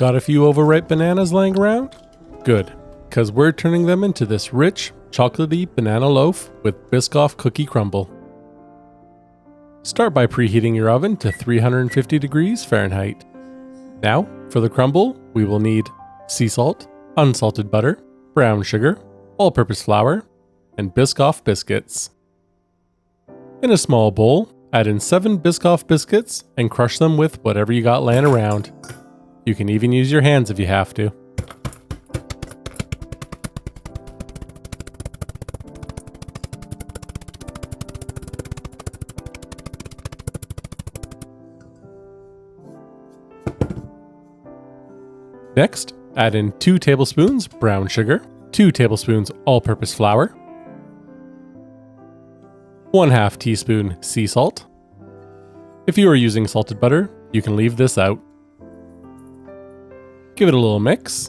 Got a few overripe bananas laying around? Good, because we're turning them into this rich, chocolatey banana loaf with Biscoff Cookie Crumble. Start by preheating your oven to 350 degrees Fahrenheit. Now, for the crumble, we will need sea salt, unsalted butter, brown sugar, all-purpose flour, and Biscoff biscuits. In a small bowl, add in 7 Biscoff biscuits and crush them with whatever you got laying around. You can even use your hands if you have to. Next, add in 2 tablespoons brown sugar, 2 tablespoons all-purpose flour, 1/2 teaspoon sea salt. If you are using salted butter, you can leave this out. Give it a little mix.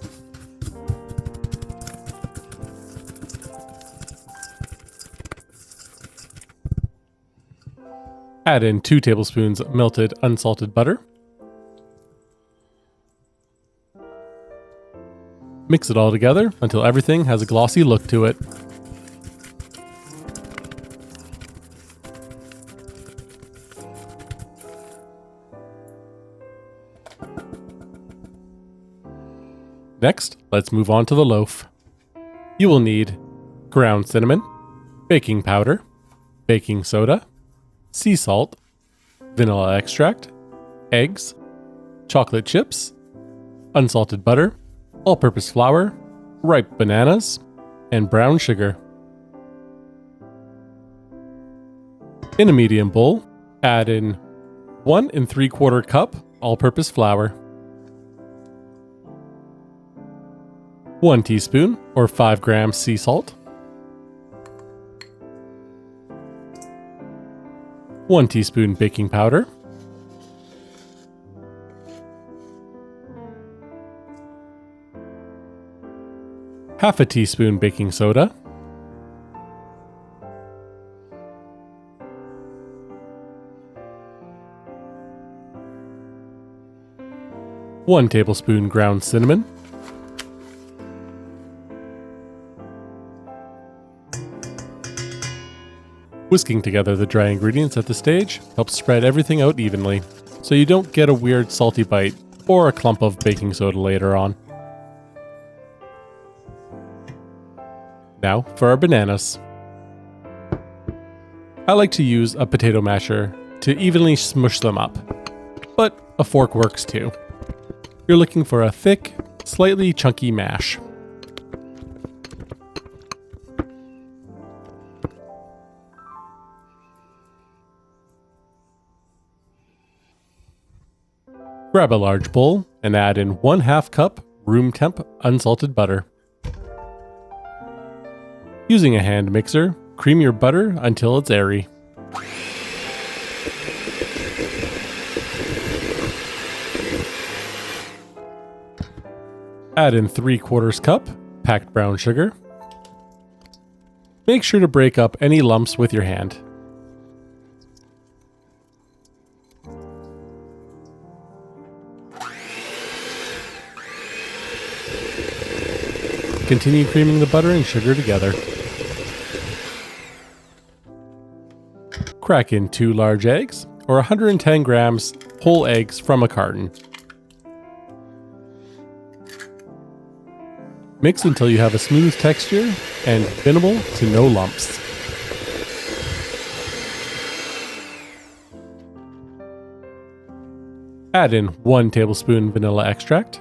Add in 2 tablespoons melted unsalted butter. Mix it all together until everything has a glossy look to it. Next, let's move on to the loaf. You will need ground cinnamon, baking powder, baking soda, sea salt, vanilla extract, eggs, chocolate chips, unsalted butter, all-purpose flour, ripe bananas, and brown sugar. In a medium bowl, add in 1 3/4 cup all-purpose flour, 1 teaspoon or 5 grams sea salt, 1 teaspoon baking powder, half a teaspoon baking soda, 1 tablespoon ground cinnamon, whisking together the dry ingredients at this stage helps spread everything out evenly, so you don't get a weird salty bite or a clump of baking soda later on. Now for our bananas. I like to use a potato masher to evenly smush them up, but a fork works too. You're looking for a thick, slightly chunky mash. Grab a large bowl and add in 1/2 cup room temp unsalted butter. Using a hand mixer, cream your butter until it's airy. Add in 3/4 cup packed brown sugar. Make sure to break up any lumps with your hand. Continue creaming the butter and sugar together. Crack in 2 large eggs, or 110 grams whole eggs from a carton. Mix until you have a smooth texture and minimal to no lumps. Add in 1 tablespoon vanilla extract,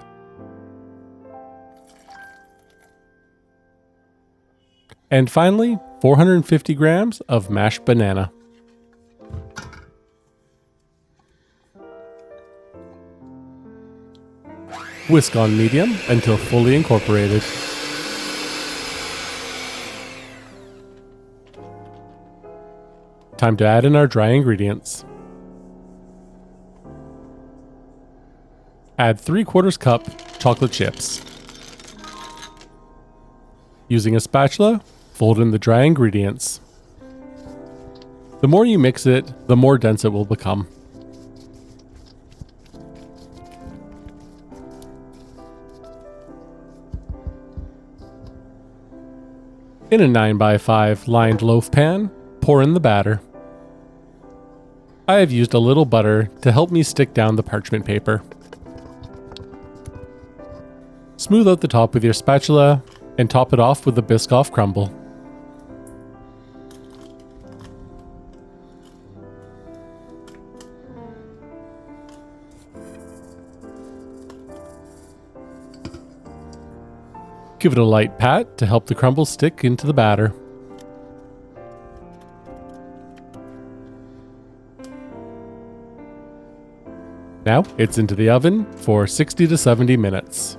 and finally 450 grams of mashed banana. Whisk on medium until fully incorporated. Time to add in our dry ingredients. Add 3/4 cup chocolate chips. Using a spatula, fold in the dry ingredients. The more you mix it, the more dense it will become. In a 9x5 lined loaf pan, pour in the batter. I have used a little butter to help me stick down the parchment paper. Smooth out the top with your spatula and top it off with the Biscoff Crumble. Give it a light pat to help the crumble stick into the batter. Now it's into the oven for 60 to 70 minutes.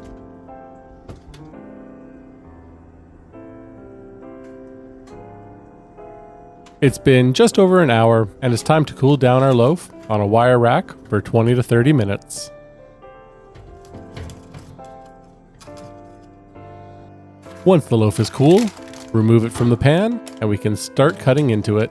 It's been just over an hour and it's time to cool down our loaf on a wire rack for 20 to 30 minutes. Once the loaf is cool, remove it from the pan and we can start cutting into it.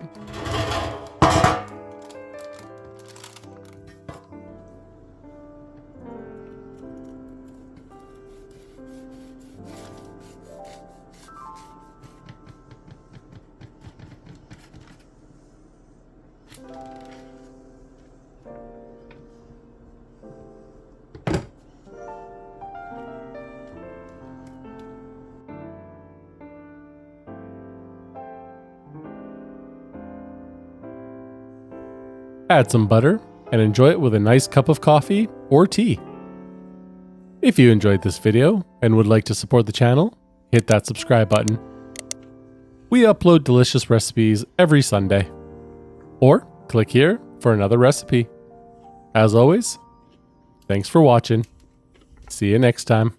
Add some butter and enjoy it with a nice cup of coffee or tea. If you enjoyed this video and would like to support the channel, hit that subscribe button. We upload delicious recipes every Sunday. Or click here for another recipe. As always, thanks for watching. See you next time.